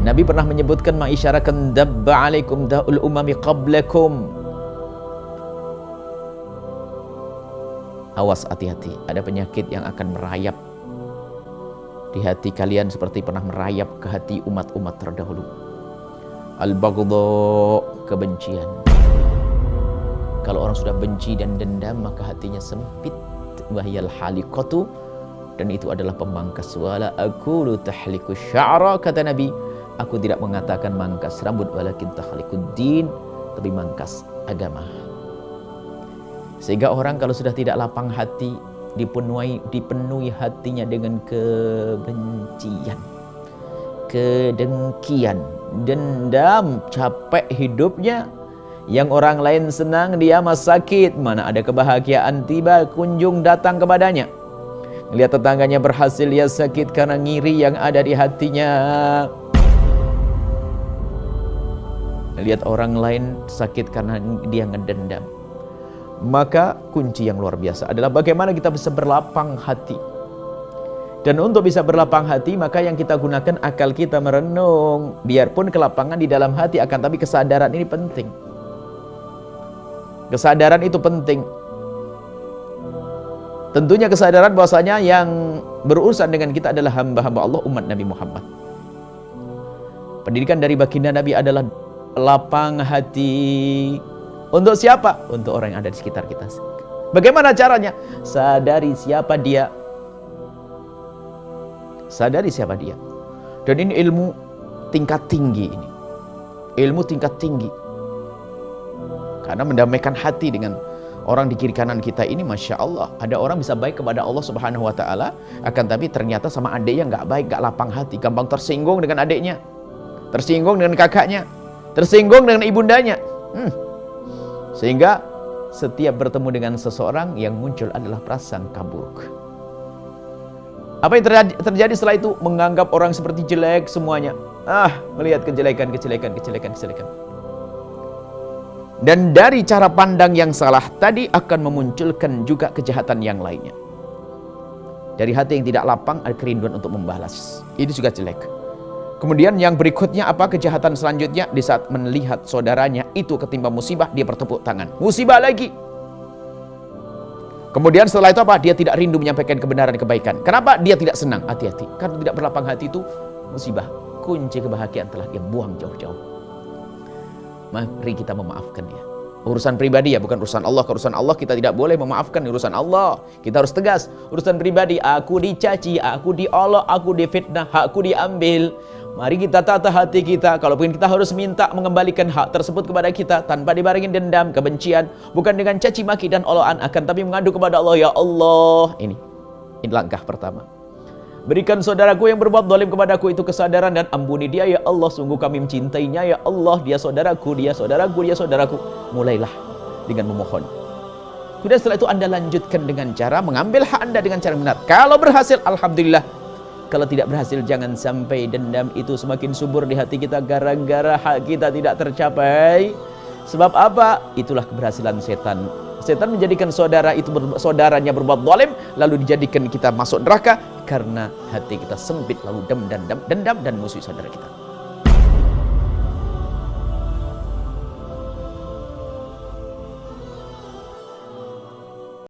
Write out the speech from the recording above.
Nabi pernah menyebutkan mengisyaratkan dabba alaikum da'ul umami qablakum. Awas, hati-hati, ada penyakit yang akan merayap di hati kalian seperti pernah merayap ke hati umat-umat terdahulu. Al-baghdha, kebencian. Kalau orang sudah benci dan dendam, maka hatinya sempit. Wahyal haliqatu, dan itu adalah pemangkas. Wala aqulu tahliku sya'ra, kata Nabi, aku tidak mengatakan mangkas rambut, walakin tahlikud din, tapi mangkas agama. Sehingga orang kalau sudah tidak lapang hati, dipenuhi hatinya dengan kebencian, kedengkian, dendam, capek hidupnya. Yang orang lain senang, dia masih sakit. Mana ada kebahagiaan tiba kunjung datang kepadanya. Lihat tetangganya berhasil, dia sakit karena ngiri yang ada di hatinya. Lihat orang lain sakit karena dia ngedendam. Maka kunci yang luar biasa adalah bagaimana kita bisa berlapang hati. Dan untuk bisa berlapang hati, maka yang kita gunakan akal kita merenung. Biarpun kelapangan di dalam hati, akan tapi kesadaran ini penting. Kesadaran itu penting. Tentunya kesadaran bahwasanya yang berurusan dengan kita adalah hamba-hamba Allah, umat Nabi Muhammad. Pendidikan dari baginda Nabi adalah lapang hati. Untuk siapa? Untuk orang yang ada di sekitar kita. Bagaimana caranya? Sadari siapa dia. Sadari siapa dia. Dan ini ilmu tingkat tinggi ini. Ilmu tingkat tinggi. Karena mendamaikan hati dengan orang di kiri kanan kita ini, Masya Allah. Ada orang bisa baik kepada Allah Subhanahu Wa Ta'ala, akan tapi ternyata sama adiknya nggak baik, nggak lapang hati, gampang tersinggung dengan adiknya, tersinggung dengan kakaknya, tersinggung dengan ibundanya. Sehingga setiap bertemu dengan seseorang yang muncul adalah prasangka buruk. Apa yang terjadi setelah itu? Menganggap orang seperti jelek semuanya. Melihat kejelekan. Dan dari cara pandang yang salah tadi akan memunculkan juga kejahatan yang lainnya. Dari hati yang tidak lapang ada kerinduan untuk membalas. Ini juga jelek. Kemudian yang berikutnya apa kejahatan selanjutnya? Di saat melihat saudaranya itu ketimpa musibah, dia bertepuk tangan. Musibah lagi. Kemudian setelah itu apa? Dia tidak rindu menyampaikan kebenaran kebaikan. Kenapa? Dia tidak senang. Hati-hati. Karena tidak berlapang hati itu musibah. Kunci kebahagiaan telah dia buang jauh-jauh. Mari kita memaafkan dia. Urusan pribadi ya, bukan urusan Allah. Urusan Allah kita tidak boleh memaafkan. Urusan Allah kita harus tegas. Urusan pribadi, aku dicaci, aku diolok, aku difitnah, hakku diambil. Mari kita tata hati kita. Kalaupun kita harus minta mengembalikan hak tersebut kepada kita tanpa dibarengi dendam, kebencian, bukan dengan caci maki dan olokan, akan tapi mengadu kepada Allah. Ya Allah, ini langkah pertama. Berikan saudaraku yang berbuat zalim kepadaku itu kesadaran dan ampuni dia ya Allah, sungguh kami mencintainya ya Allah, dia saudaraku, dia saudaraku, dia saudaraku. Mulailah dengan memohon. Kemudian setelah itu Anda lanjutkan dengan cara mengambil hak Anda dengan cara benar. Kalau berhasil, alhamdulillah. Kalau tidak berhasil, jangan sampai dendam itu semakin subur di hati kita gara-gara hak kita tidak tercapai. Sebab apa? Itulah keberhasilan setan. Setan menjadikan saudaranya berbuat zalim, lalu dijadikan kita masuk neraka karena hati kita sempit, lalu dendam dan musuh saudara kita.